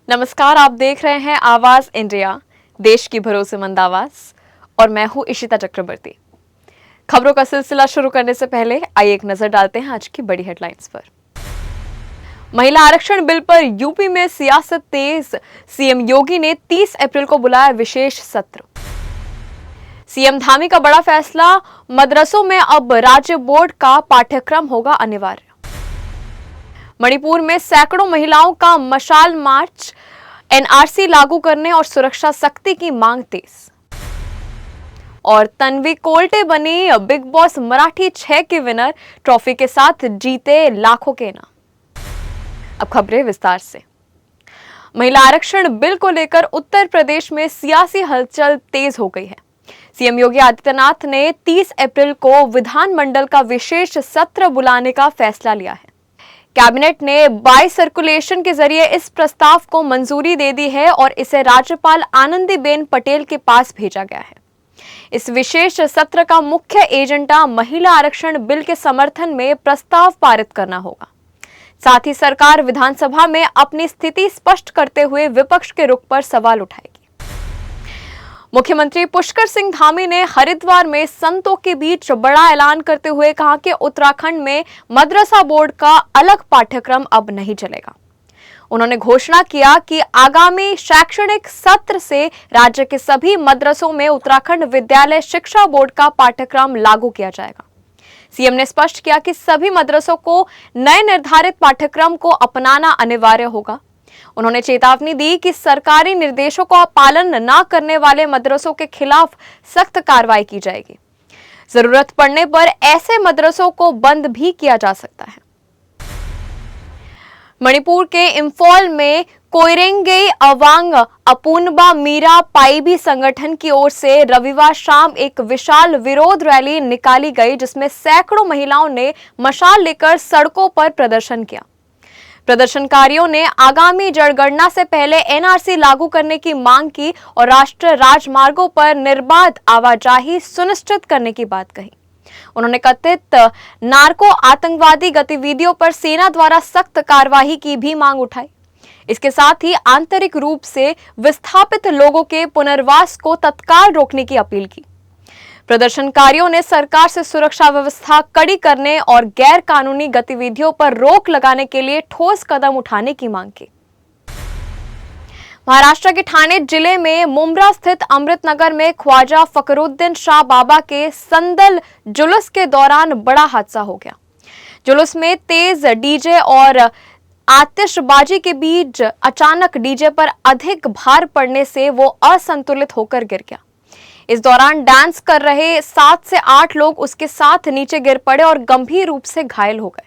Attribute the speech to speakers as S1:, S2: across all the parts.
S1: नमस्कार, आप देख रहे हैं आवाज इंडिया, देश की भरोसेमंद आवाज। और मैं हूं इशिता चक्रवर्ती। खबरों का सिलसिला शुरू करने से पहले आइए एक नजर डालते हैं आज की बड़ी हेडलाइंस पर। महिला आरक्षण बिल पर यूपी में सियासत तेज, सीएम योगी ने 30 अप्रैल को बुलाया विशेष सत्र। सीएम धामी का बड़ा फैसला, मदरसों में अब राज्य बोर्ड का पाठ्यक्रम होगा अनिवार्य। मणिपुर में सैकड़ों महिलाओं का मशाल मार्च, एनआरसी लागू करने और सुरक्षा सख्ती की मांग तेज। और तन्वी कोल्टे बनी बिग बॉस मराठी 6 की विनर, ट्रॉफी के साथ जीते लाखों के इनाम। अब खबरें विस्तार से। महिला आरक्षण बिल को लेकर उत्तर प्रदेश में सियासी हलचल तेज हो गई है। सीएम योगी आदित्यनाथ ने 30 अप्रैल को विधानमंडल का विशेष सत्र बुलाने का फैसला लिया है। कैबिनेट ने बाई सर्कुलेशन के जरिए इस प्रस्ताव को मंजूरी दे दी है और इसे राज्यपाल आनंदीबेन पटेल के पास भेजा गया है। इस विशेष सत्र का मुख्य एजेंडा महिला आरक्षण बिल के समर्थन में प्रस्ताव पारित करना होगा। साथ ही सरकार विधानसभा में अपनी स्थिति स्पष्ट करते हुए विपक्ष के रुख पर सवाल उठाएगी। मुख्यमंत्री पुष्कर सिंह धामी ने हरिद्वार में संतों के बीच बड़ा ऐलान करते हुए कहा कि उत्तराखंड में मदरसा बोर्ड का अलग पाठ्यक्रम अब नहीं चलेगा। उन्होंने घोषणा किया कि आगामी शैक्षणिक सत्र से राज्य के सभी मदरसों में उत्तराखंड विद्यालय शिक्षा बोर्ड का पाठ्यक्रम लागू किया जाएगा। सीएम ने स्पष्ट किया कि सभी मदरसों को नए निर्धारित पाठ्यक्रम को अपनाना अनिवार्य होगा। उन्होंने चेतावनी दी कि सरकारी निर्देशों का पालन न करने वाले मदरसों के खिलाफ सख्त कार्रवाई की जाएगी। जरूरत पड़ने पर ऐसे मदरसों को बंद भी किया जा सकता है। मणिपुर के इंफॉल में कोइरेंगे अवांग अपूर्णबा मीरा पाइबी संगठन की ओर से रविवार शाम एक विशाल विरोध रैली निकाली गई, जिसमें सैकड़ों महिलाओं ने मशाल लेकर सड़कों पर प्रदर्शन किया। प्रदर्शनकारियों ने आगामी जनगणना से पहले एनआरसी लागू करने की मांग की और राष्ट्रीय राजमार्गों पर निर्बाध आवाजाही सुनिश्चित करने की बात कही। उन्होंने कथित नार्को आतंकवादी गतिविधियों पर सेना द्वारा सख्त कार्रवाई की भी मांग उठाई। इसके साथ ही आंतरिक रूप से विस्थापित लोगों के पुनर्वास को तत्काल रोकने की अपील की। प्रदर्शनकारियों ने सरकार से सुरक्षा व्यवस्था कड़ी करने और गैर कानूनी गतिविधियों पर रोक लगाने के लिए ठोस कदम उठाने की मांग की। महाराष्ट्र के ठाणे जिले में मुंब्रा स्थित अमृतनगर में ख्वाजा फकरुद्दीन शाह बाबा के संदल जुलूस के दौरान बड़ा हादसा हो गया। जुलूस में तेज डीजे और आतिशबाजी के बीच अचानक डीजे पर अधिक भार पड़ने से वो असंतुलित होकर गिर गया। इस दौरान डांस कर रहे 7 से 8 लोग उसके साथ नीचे गिर पड़े और गंभीर रूप से घायल हो गए।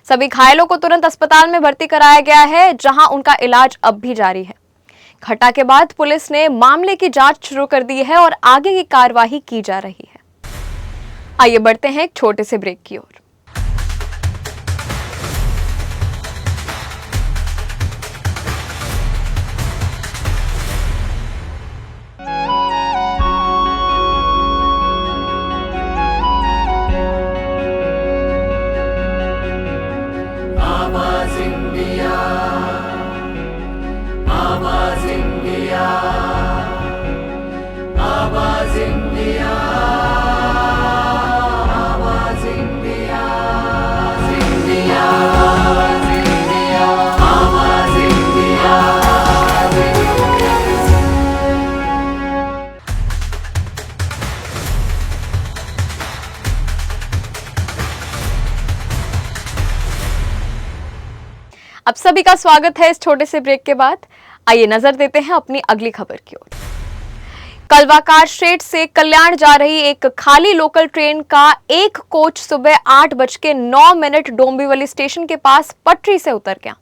S1: सभी घायलों को तुरंत अस्पताल में भर्ती कराया गया है, जहां उनका इलाज अब भी जारी है। घटना के बाद पुलिस ने मामले की जांच शुरू कर दी है और आगे की कार्यवाही की जा रही है। आइए बढ़ते हैं एक छोटे से ब्रेक की ओर। अब सभी का स्वागत है इस छोटे से ब्रेक के बाद। आइए नजर देते हैं अपनी अगली खबर की ओर। कलवाकाट स्ट्रेट से कल्याण जा रही एक खाली लोकल ट्रेन का एक कोच सुबह 8:09 डोंबिवली स्टेशन के पास पटरी से उतर गया।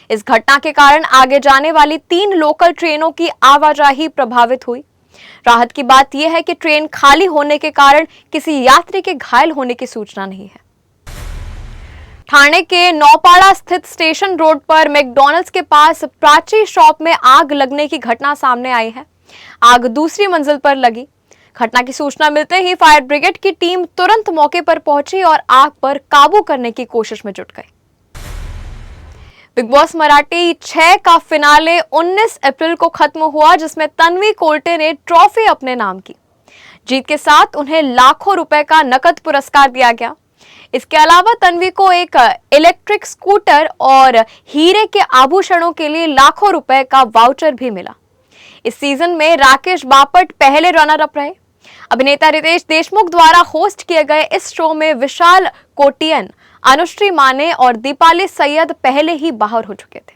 S1: इस घटना के कारण आगे जाने वाली 3 लोकल ट्रेनों की आवाजाही प्रभावित हुई। राहत की बात यह है कि ट्रेन खाली होने के कारण किसी यात्री के घायल होने की सूचना नहीं है। ठाणे के नौपाड़ा स्थित स्टेशन रोड पर मैकडॉनल्ड्स के पास प्राची शॉप में आग लगने की घटना सामने आई है। आग दूसरी मंजिल पर लगी। घटना की सूचना मिलते ही फायर ब्रिगेड की टीम तुरंत मौके पर पहुंची और आग पर काबू करने की कोशिश में जुट गई। बिग बॉस मराठी 6 का फिनाले 19 अप्रैल को खत्म हुआ, जिसमें तन्वी कोल्टे ने ट्रॉफी अपने नाम की। जीत के साथ उन्हें लाखों रुपए का नकद पुरस्कार दिया गया। इसके अलावा तन्वी को एक इलेक्ट्रिक स्कूटर और हीरे के आभूषणों के लिए लाखों रुपए का वाउचर भी मिला। इस सीजन में राकेश बापट पहले रनर अप रहे। अभिनेता रितेश देशमुख द्वारा होस्ट किए गए इस शो में विशाल कोटियन, अनुश्री माने और दीपाली सैयद पहले ही बाहर हो चुके थे।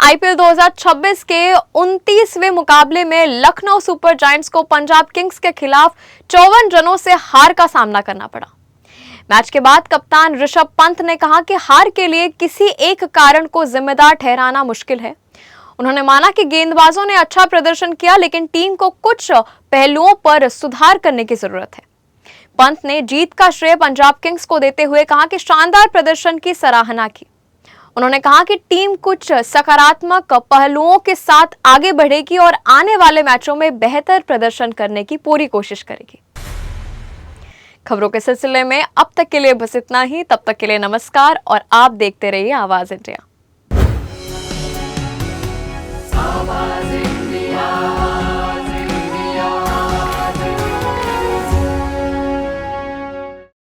S1: आईपीएल 2026 के 29वें मुकाबले में लखनऊ सुपर जायंट्स को पंजाब किंग्स के खिलाफ 54 रनों से हार का सामना करना पड़ा। मैच के बाद कप्तान ऋषभ पंत ने कहा कि हार के लिए किसी एक कारण को जिम्मेदार ठहराना मुश्किल है। उन्होंने माना कि गेंदबाजों ने अच्छा प्रदर्शन किया, लेकिन टीम को कुछ पहलुओं पर सुधार करने की जरूरत है। पंत ने जीत का श्रेय पंजाब किंग्स को देते हुए कहा कि शानदार प्रदर्शन की सराहना की। उन्होंने कहा कि टीम कुछ सकारात्मक पहलुओं के साथ आगे बढ़ेगी और आने वाले मैचों में बेहतर प्रदर्शन करने की पूरी कोशिश करेगी। खबरों के सिलसिले में अब तक के लिए बस इतना ही। तब तक के लिए नमस्कार और आप देखते रहिए आवाज इंडिया।